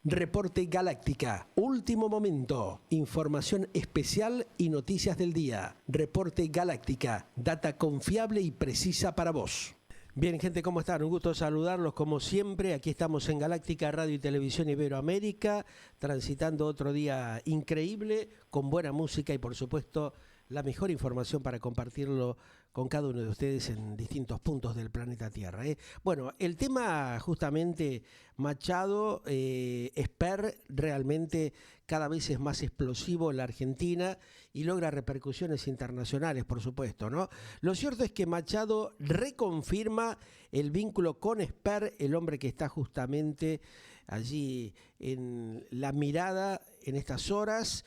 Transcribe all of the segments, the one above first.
Reporte Galáctica, último momento, información especial y noticias del día. Reporte Galáctica, data confiable y precisa para vos. Bien, gente, ¿cómo están? Un gusto saludarlos como siempre. Aquí estamos en Galáctica Radio y Televisión Iberoamérica, transitando otro día increíble, con buena música y por supuesto la mejor información para compartirlo con cada uno de ustedes en distintos puntos del planeta Tierra, ¿eh? Bueno, el tema justamente Machado, Esper, realmente cada vez es más explosivo en la Argentina y logra repercusiones internacionales, por supuesto, ¿no? Lo cierto es que Machado reconfirma el vínculo con Esper, el hombre que está justamente allí en la mirada en estas horas,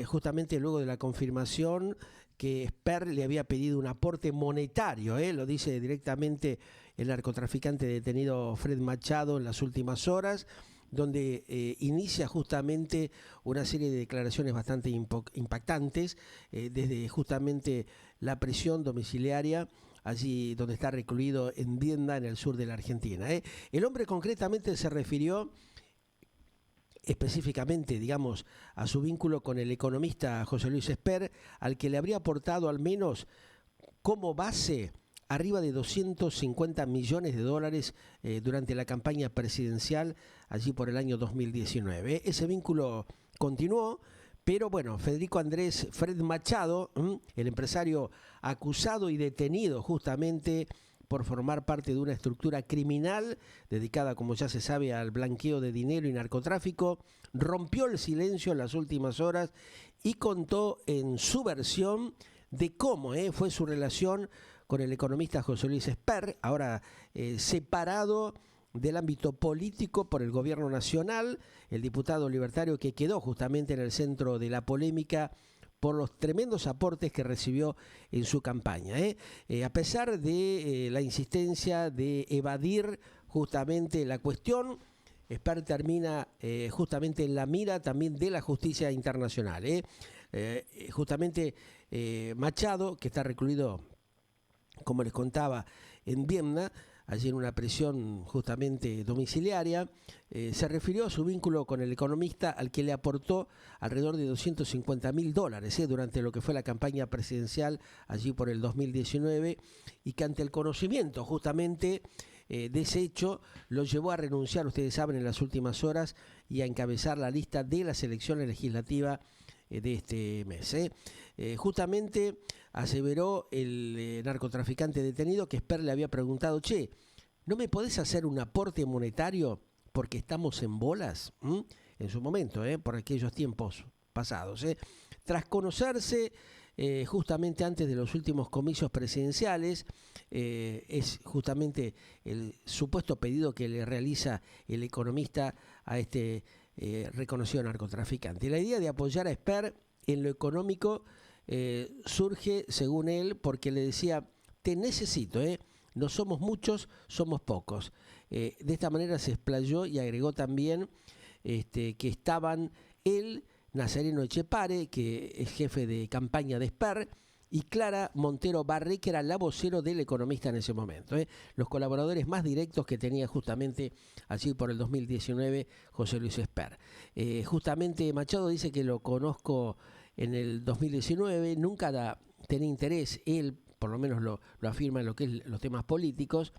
justamente luego de la confirmación que Esper le había pedido un aporte monetario, lo dice directamente el narcotraficante detenido Fred Machado en las últimas horas, donde inicia justamente una serie de declaraciones bastante impactantes, desde justamente la prisión domiciliaria, allí donde está recluido en Viedma, en el sur de la Argentina. El hombre concretamente se refirió específicamente, digamos, a su vínculo con el economista José Luis Esper, al que le habría aportado al menos como base arriba de 250 millones de dólares durante la campaña presidencial allí por el año 2019. Ese vínculo continuó, pero bueno, Federico Andrés Fred Machado, el empresario acusado y detenido justamente por formar parte de una estructura criminal dedicada, como ya se sabe, al blanqueo de dinero y narcotráfico, rompió el silencio en las últimas horas y contó en su versión de cómo fue su relación con el economista José Luis Esper, ahora separado del ámbito político por el gobierno nacional, el diputado libertario que quedó justamente en el centro de la polémica por los tremendos aportes que recibió en su campaña. A pesar de la insistencia de evadir justamente la cuestión, Esper termina justamente en la mira también de la justicia internacional. Justamente Machado, que está recluido, como les contaba, en Viedma, allí en una prisión justamente domiciliaria, se refirió a su vínculo con el economista al que le aportó alrededor de 250 mil dólares durante lo que fue la campaña presidencial allí por el 2019 y que ante el conocimiento justamente de ese hecho lo llevó a renunciar, ustedes saben, en las últimas horas y a encabezar la lista de las elecciones legislativas de este mes. Justamente aseveró el narcotraficante detenido que Esper le había preguntado: che, ¿no me podés hacer un aporte monetario porque estamos en bolas? En su momento, por aquellos tiempos pasados. Tras conocerse justamente antes de los últimos comicios presidenciales, es justamente el supuesto pedido que le realiza el economista a este reconocido narcotraficante. La idea de apoyar a Esper en lo económico surge, según él, porque le decía: te necesito, no somos muchos, somos pocos. De esta manera se explayó y agregó también que estaban él, Nazareno Echepare, que es jefe de campaña de Esper, y Clara Montero Barré, que era la vocero del economista en ese momento. Los colaboradores más directos que tenía justamente allí por el 2019 José Luis Esper. Justamente Machado dice que lo conozco en el 2019, nunca tenía interés, él por lo menos lo afirma en lo que es los temas políticos,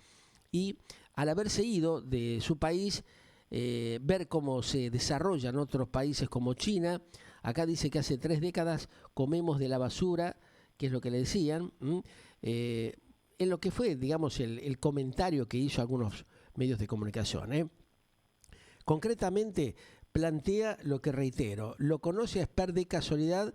y al haberse ido de su país, ver cómo se desarrolla en otros países como China, acá dice que hace 3 décadas comemos de la basura, que es lo que le decían, en lo que fue, digamos, el comentario que hizo algunos medios de comunicación. Concretamente, plantea lo que reitero: lo conoce a Esper de casualidad,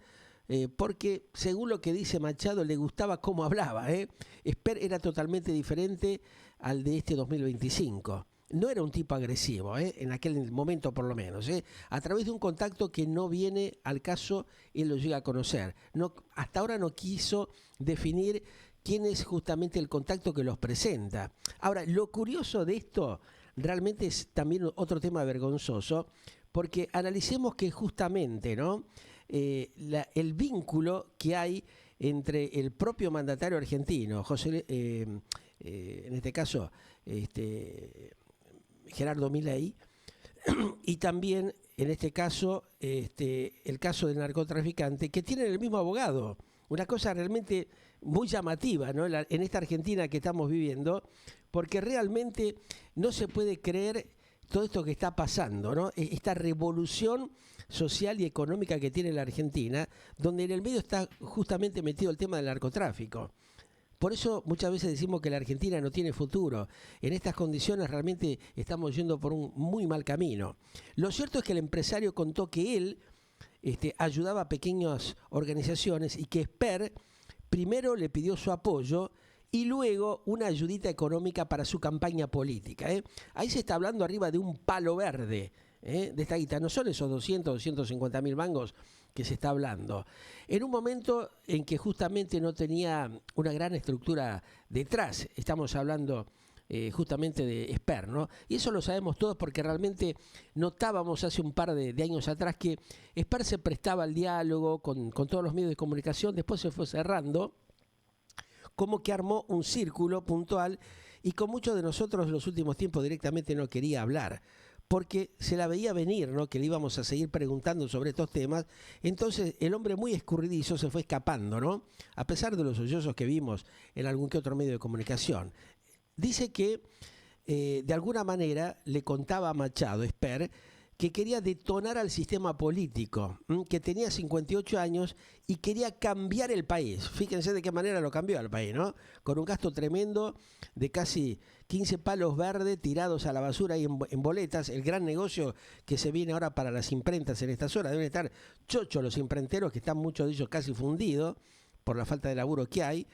porque, según lo que dice Machado, le gustaba cómo hablaba. Esper era totalmente diferente al de este 2025. No era un tipo agresivo, en aquel momento por lo menos. A través de un contacto que no viene al caso, él lo llega a conocer. No, hasta ahora no quiso definir quién es justamente el contacto que los presenta. Ahora, lo curioso de esto realmente es también otro tema vergonzoso, porque analicemos que justamente, ¿no?, el vínculo que hay entre el propio mandatario argentino, en este caso Gerardo Milei, y también, en este caso, el caso del narcotraficante, que tienen el mismo abogado. Una cosa realmente muy llamativa, ¿no? En esta Argentina que estamos viviendo, porque realmente no se puede creer todo esto que está pasando, ¿no? Esta revolución social y económica que tiene la Argentina, donde en el medio está justamente metido el tema del narcotráfico. Por eso muchas veces decimos que la Argentina no tiene futuro. En estas condiciones realmente estamos yendo por un muy mal camino. Lo cierto es que el empresario contó que él ayudaba a pequeñas organizaciones y que Esper primero le pidió su apoyo y luego una ayudita económica para su campaña política. Ahí se está hablando arriba de un palo verde de esta guita. No son esos 250.000 mangos que se está hablando. En un momento en que justamente no tenía una gran estructura detrás, estamos hablando justamente de Esper, ¿no? Y eso lo sabemos todos porque realmente notábamos hace un par de años atrás que Esper se prestaba al diálogo con todos los medios de comunicación, después se fue cerrando, como que armó un círculo puntual y con muchos de nosotros en los últimos tiempos directamente no quería hablar, porque se la veía venir, ¿no? Que le íbamos a seguir preguntando sobre estos temas. Entonces el hombre muy escurridizo se fue escapando, ¿no? A pesar de los sollozos que vimos en algún que otro medio de comunicación. Dice que de alguna manera le contaba a Machado, Esper, que quería detonar al sistema político, que tenía 58 años y quería cambiar el país. Fíjense de qué manera lo cambió al país, ¿no? Con un gasto tremendo de casi 15 palos verdes tirados a la basura y en boletas. El gran negocio que se viene ahora para las imprentas en estas horas. Deben estar chochos los imprenteros, que están muchos de ellos casi fundidos por la falta de laburo que hay,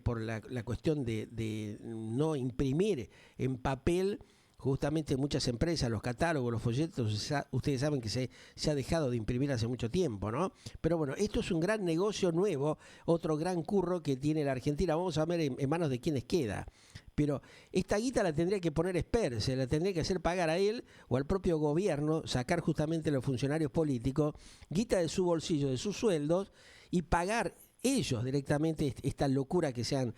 por la cuestión de no imprimir en papel. Justamente muchas empresas, los catálogos, los folletos, ustedes saben que se ha dejado de imprimir hace mucho tiempo, ¿no? Pero bueno, esto es un gran negocio nuevo, otro gran curro que tiene la Argentina. Vamos a ver en manos de quiénes queda. Pero esta guita la tendría que poner Esper, se la tendría que hacer pagar a él o al propio gobierno, sacar justamente a los funcionarios políticos, guita de su bolsillo, de sus sueldos, y pagar ellos directamente esta locura que se han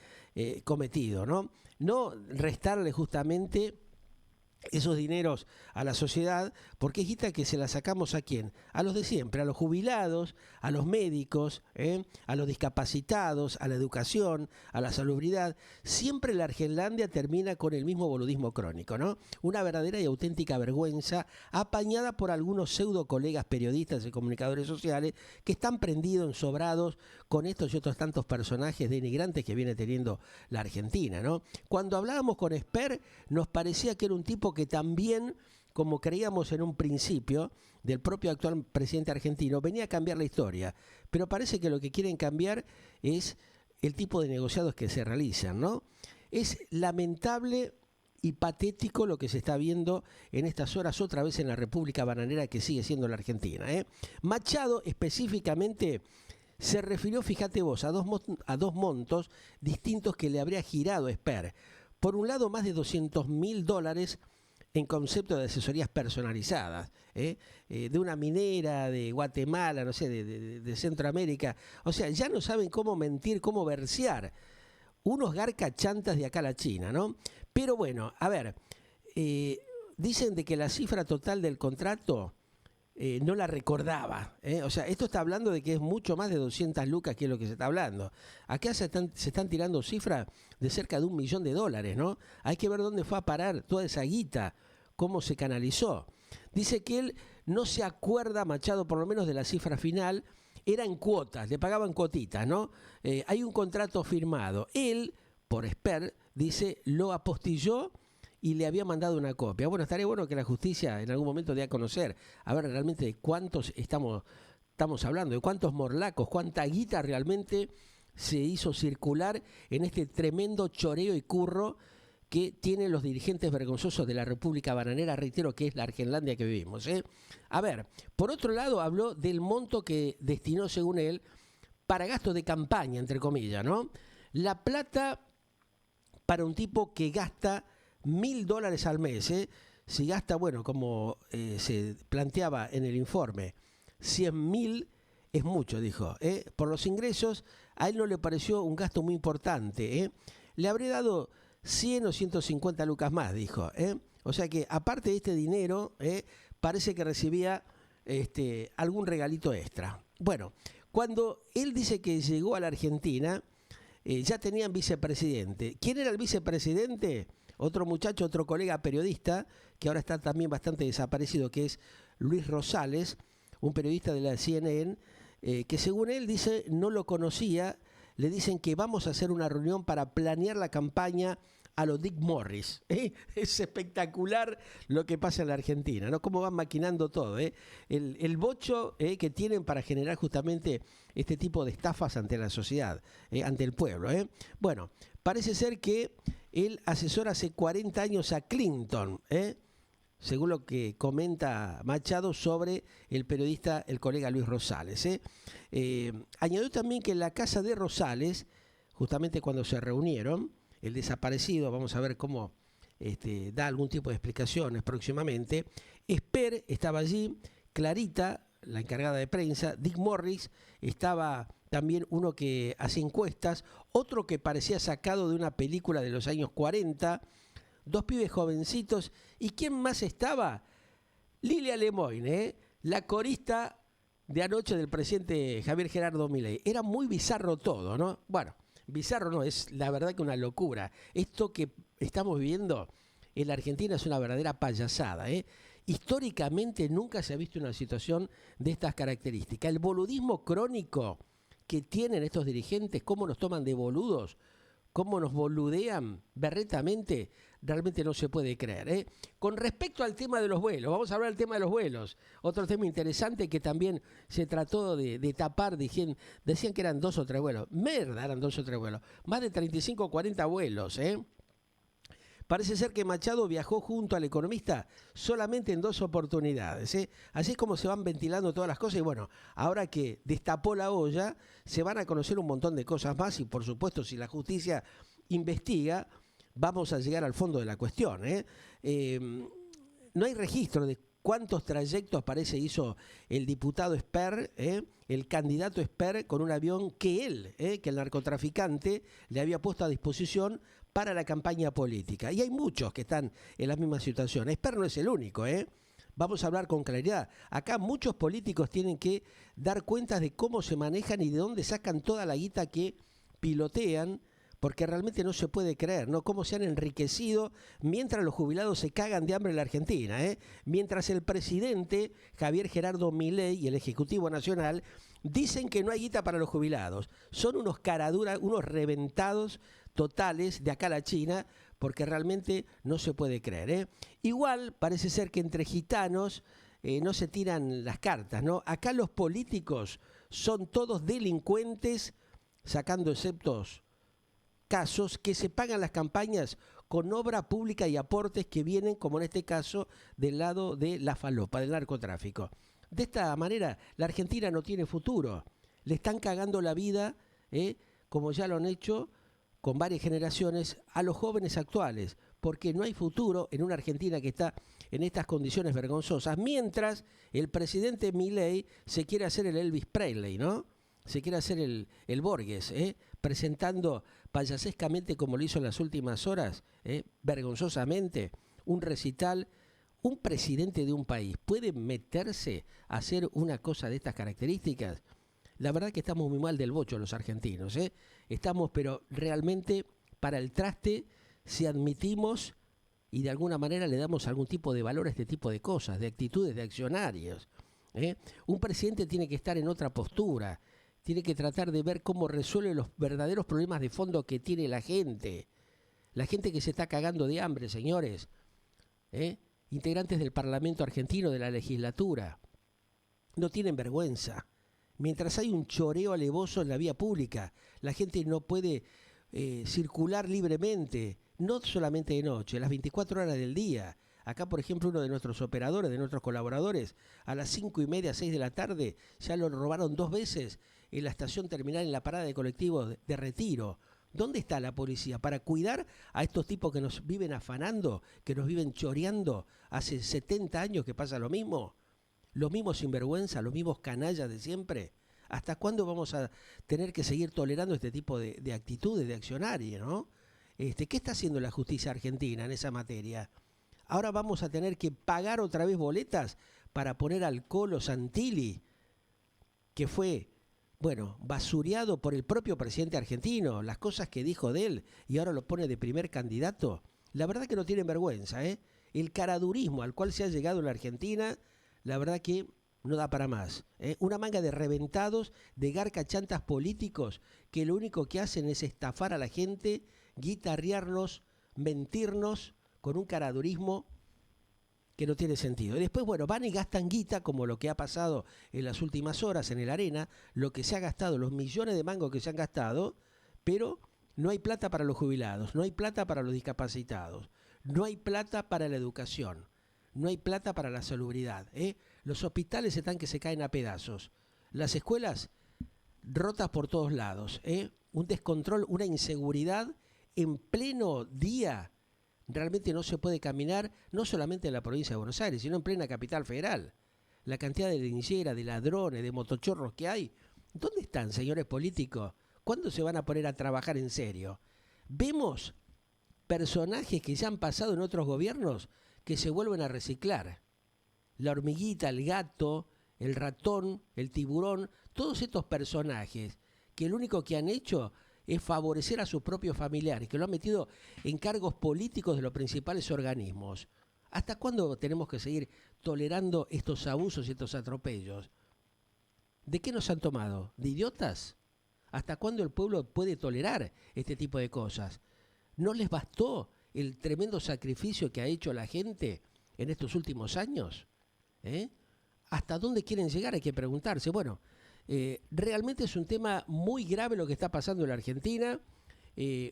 cometido, ¿no? No restarle justamente esos dineros a la sociedad, porque es guita que se la sacamos ¿a quién? A los de siempre, a los jubilados, a los médicos, a los discapacitados, a la educación, a la salubridad. Siempre la Argenlandia termina con el mismo boludismo crónico, ¿no? Una verdadera y auténtica vergüenza, apañada por algunos pseudo colegas periodistas y comunicadores sociales que están prendidos, ensobrados con estos y otros tantos personajes denigrantes que viene teniendo la Argentina, ¿no? Cuando hablábamos con Esper, nos parecía que era un tipo que también, como creíamos en un principio, del propio actual presidente argentino, venía a cambiar la historia. Pero parece que lo que quieren cambiar es el tipo de negociados que se realizan, ¿no? Es lamentable y patético lo que se está viendo en estas horas otra vez en la República Bananera que sigue siendo la Argentina, Machado específicamente se refirió, fíjate vos, a dos montos distintos que le habría girado Esper. Por un lado, más de $200.000 en concepto de asesorías personalizadas, de una minera de Guatemala, no sé, de Centroamérica. O sea, ya no saben cómo mentir, cómo versear. Unos garcachantas de acá a la China, ¿no? Pero bueno, a ver, dicen de que la cifra total del contrato no la recordaba. O sea, esto está hablando de que es mucho más de 200 lucas, que es lo que se está hablando. Acá se están tirando cifras de cerca de $1 millón, ¿no? Hay que ver dónde fue a parar toda esa guita, cómo se canalizó. Dice que él no se acuerda, Machado, por lo menos de la cifra final, era en cuotas, le pagaban cuotitas, ¿no? Hay un contrato firmado. Él, por Esper, dice, lo apostilló y le había mandado una copia. Bueno, estaría bueno que la justicia en algún momento dé a conocer, a ver realmente de cuántos estamos hablando, de cuántos morlacos, cuánta guita realmente se hizo circular en este tremendo choreo y curro que tienen los dirigentes vergonzosos de la República Bananera, reitero que es la Argenlandia que vivimos. A ver, por otro lado habló del monto que destinó, según él, para gastos de campaña, entre comillas, ¿no? La plata para un tipo que gasta $1.000 al mes, si gasta, bueno, como se planteaba en el informe, 100.000 es mucho, dijo. Por los ingresos, a él no le pareció un gasto muy importante. Le habré dado 100 o 150 lucas más, dijo. O sea que aparte de este dinero, parece que recibía algún regalito extra. Bueno, cuando él dice que llegó a la Argentina, ya tenían vicepresidente. ¿Quién era el vicepresidente? Otro muchacho, otro colega periodista, que ahora está también bastante desaparecido, que es Luis Rosales, un periodista de la CNN, que según él dice no lo conocía. Le dicen que vamos a hacer una reunión para planear la campaña a lo Dick Morris. Es espectacular lo que pasa en la Argentina, ¿no? Cómo van maquinando todo, el bocho que tienen para generar justamente este tipo de estafas ante la sociedad, ante el pueblo. Bueno, parece ser que él asesora hace 40 años a Clinton, según lo que comenta Machado sobre el periodista, el colega Luis Rosales. Añadió también que en la casa de Rosales, justamente cuando se reunieron, el desaparecido, vamos a ver cómo da algún tipo de explicaciones próximamente, Esper estaba allí, Clarita, la encargada de prensa, Dick Morris, estaba también uno que hace encuestas, otro que parecía sacado de una película de los años 40, dos pibes jovencitos. ¿Y quién más estaba? Lilia Lemoyne, la corista de anoche del presidente Javier Gerardo Milei. Era muy bizarro todo, ¿no? Bueno, bizarro no, es la verdad que una locura. Esto que estamos viviendo en la Argentina es una verdadera payasada, Históricamente nunca se ha visto una situación de estas características. El boludismo crónico que tienen estos dirigentes, cómo nos toman de boludos, cómo nos boludean berretamente, realmente no se puede creer. Con respecto al tema de los vuelos, vamos a hablar del tema de los vuelos. Otro tema interesante que también se trató de tapar, decían que eran 2 o 3 vuelos. Merda, eran 2 o 3 vuelos. Más de 35 o 40 vuelos, Parece ser que Machado viajó junto al economista solamente en 2 oportunidades. Así es como se van ventilando todas las cosas. Y bueno, ahora que destapó la olla, se van a conocer un montón de cosas más. Y por supuesto, si la justicia investiga, vamos a llegar al fondo de la cuestión. No hay registro de cuántos trayectos parece hizo el diputado Esper, el candidato Esper, con un avión que él, que el narcotraficante, le había puesto a disposición para la campaña política. Y hay muchos que están en la misma situación. Esper no es el único, Vamos a hablar con claridad. Acá muchos políticos tienen que dar cuentas de cómo se manejan y de dónde sacan toda la guita que pilotean, porque realmente no se puede creer, ¿no? Cómo se han enriquecido mientras los jubilados se cagan de hambre en la Argentina, Mientras el presidente Javier Gerardo Milei y el Ejecutivo Nacional dicen que no hay guita para los jubilados. Son unos caraduras, unos reventados totales de acá a la China, porque realmente no se puede creer, Igual parece ser que entre gitanos no se tiran las cartas, ¿no? Acá los políticos son todos delincuentes, sacando exceptos casos, que se pagan las campañas con obra pública y aportes que vienen, como en este caso, del lado de la falopa, del narcotráfico. De esta manera, la Argentina no tiene futuro. Le están cagando la vida, como ya lo han hecho con varias generaciones, a los jóvenes actuales, porque no hay futuro en una Argentina que está en estas condiciones vergonzosas, mientras el presidente Milei se quiere hacer el Elvis Presley, ¿no? Se quiere hacer el Borges, presentando payasescamente, como lo hizo en las últimas horas, vergonzosamente, un recital. ¿Un presidente de un país puede meterse a hacer una cosa de estas características? La verdad que estamos muy mal del bocho los argentinos, Estamos, pero realmente para el traste, si admitimos y de alguna manera le damos algún tipo de valor a este tipo de cosas, de actitudes, de accionarios. Un presidente tiene que estar en otra postura, tiene que tratar de ver cómo resuelve los verdaderos problemas de fondo que tiene la gente que se está cagando de hambre, señores, integrantes del Parlamento argentino, de la legislatura, no tienen vergüenza. Mientras hay un choreo alevoso en la vía pública, la gente no puede circular libremente, no solamente de noche, las 24 horas del día. Acá, por ejemplo, uno de nuestros operadores, de nuestros colaboradores, a las 5:30, 6 de la tarde, ya lo robaron 2 veces en la estación terminal, en la parada de colectivos de Retiro. ¿Dónde está la policía para cuidar a estos tipos que nos viven afanando, que nos viven choreando? Hace 70 años que pasa lo mismo. Los mismos sinvergüenza, los mismos canallas de siempre. ¿Hasta cuándo vamos a tener que seguir tolerando este tipo de actitudes, de accionarios, ¿no? ¿Qué está haciendo la justicia argentina en esa materia? Ahora vamos a tener que pagar otra vez boletas para poner al Colo Santilli, que fue, bueno, basureado por el propio presidente argentino, las cosas que dijo de él, y ahora lo pone de primer candidato. La verdad que no tienen vergüenza, ¿eh? El caradurismo al cual se ha llegado en la Argentina, la verdad que no da para más. Una manga de reventados, de garcachantas políticos, que lo único que hacen es estafar a la gente, guitarrearnos, mentirnos, con un caradurismo que no tiene sentido. Y después, bueno, van y gastan guita, como lo que ha pasado en las últimas horas en el Arena, lo que se ha gastado, los millones de mangos que se han gastado, pero no hay plata para los jubilados, no hay plata para los discapacitados, no hay plata para la educación, no hay plata para la salubridad. Los hospitales están que se caen a pedazos, las escuelas rotas por todos lados, un descontrol, una inseguridad en pleno día. Realmente no se puede caminar, no solamente en la provincia de Buenos Aires, sino en plena capital federal. La cantidad de lincheras, de ladrones, de motochorros que hay. ¿Dónde están, señores políticos? ¿Cuándo se van a poner a trabajar en serio? Vemos personajes que ya han pasado en otros gobiernos que se vuelven a reciclar. La hormiguita, el gato, el ratón, el tiburón, todos estos personajes que lo único que han hecho es favorecer a sus propios familiares, que lo han metido en cargos políticos de los principales organismos. ¿Hasta cuándo tenemos que seguir tolerando estos abusos y estos atropellos? ¿De qué nos han tomado? ¿De idiotas? ¿Hasta cuándo el pueblo puede tolerar este tipo de cosas? ¿No les bastó el tremendo sacrificio que ha hecho la gente en estos últimos años? ¿Hasta dónde quieren llegar? Hay que preguntarse. Bueno, realmente es un tema muy grave lo que está pasando en la Argentina,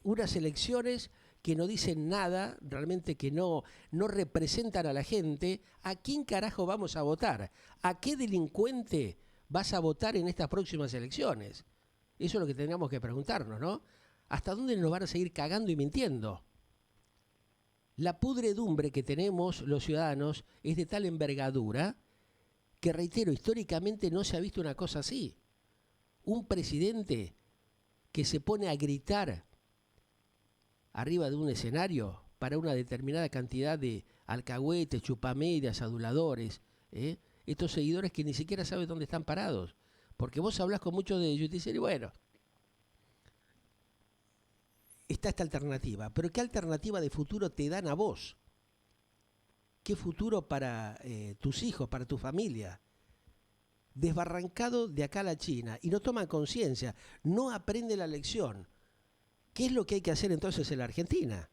unas elecciones que no dicen nada, realmente que no representan a la gente. ¿A quién carajo vamos a votar? ¿A qué delincuente vas a votar en estas próximas elecciones? Eso es lo que tendríamos que preguntarnos, ¿no? ¿Hasta dónde nos van a seguir cagando y mintiendo? La pudredumbre que tenemos los ciudadanos es de tal envergadura que, reitero, históricamente no se ha visto una cosa así. Un presidente que se pone a gritar arriba de un escenario para una determinada cantidad de alcahuetes, chupamedias, aduladores, estos seguidores que ni siquiera saben dónde están parados. Porque vos hablás con muchos de ellos y te dicen, y bueno, está esta alternativa, pero ¿qué alternativa de futuro te dan a vos? ¿Qué futuro para tus hijos, para tu familia? Desbarrancado de acá a la China y no toman conciencia, no aprende la lección. ¿Qué es lo que hay que hacer entonces en la Argentina?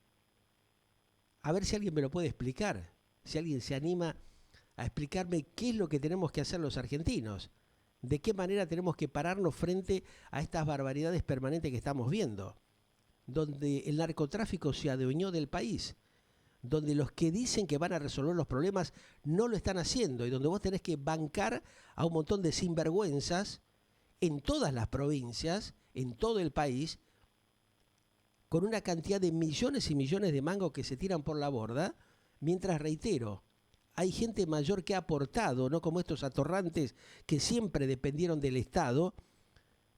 A ver si alguien me lo puede explicar, si alguien se anima a explicarme qué es lo que tenemos que hacer los argentinos, de qué manera tenemos que pararnos frente a estas barbaridades permanentes que estamos viendo, donde el narcotráfico se adueñó del país, donde los que dicen que van a resolver los problemas no lo están haciendo y donde vos tenés que bancar a un montón de sinvergüenzas en todas las provincias, en todo el país, con una cantidad de millones y millones de mangos que se tiran por la borda, mientras, reitero, hay gente mayor que ha aportado, no como estos atorrantes que siempre dependieron del Estado,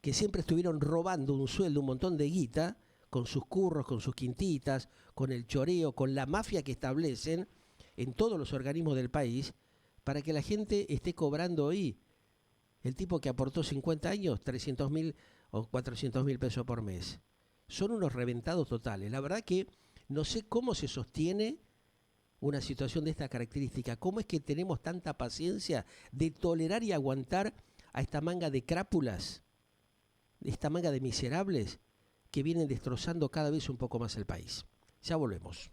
que siempre estuvieron robando un sueldo, un montón de guita, con sus curros, con sus quintitas, con el choreo, con la mafia que establecen en todos los organismos del país, para que la gente esté cobrando hoy. El tipo que aportó 50 años, 300.000 o 400.000 pesos por mes. Son unos reventados totales. La verdad que no sé cómo se sostiene una situación de esta característica. ¿Cómo es que tenemos tanta paciencia de tolerar y aguantar a esta manga de crápulas, esta manga de miserables que vienen destrozando cada vez un poco más el país? Ya volvemos.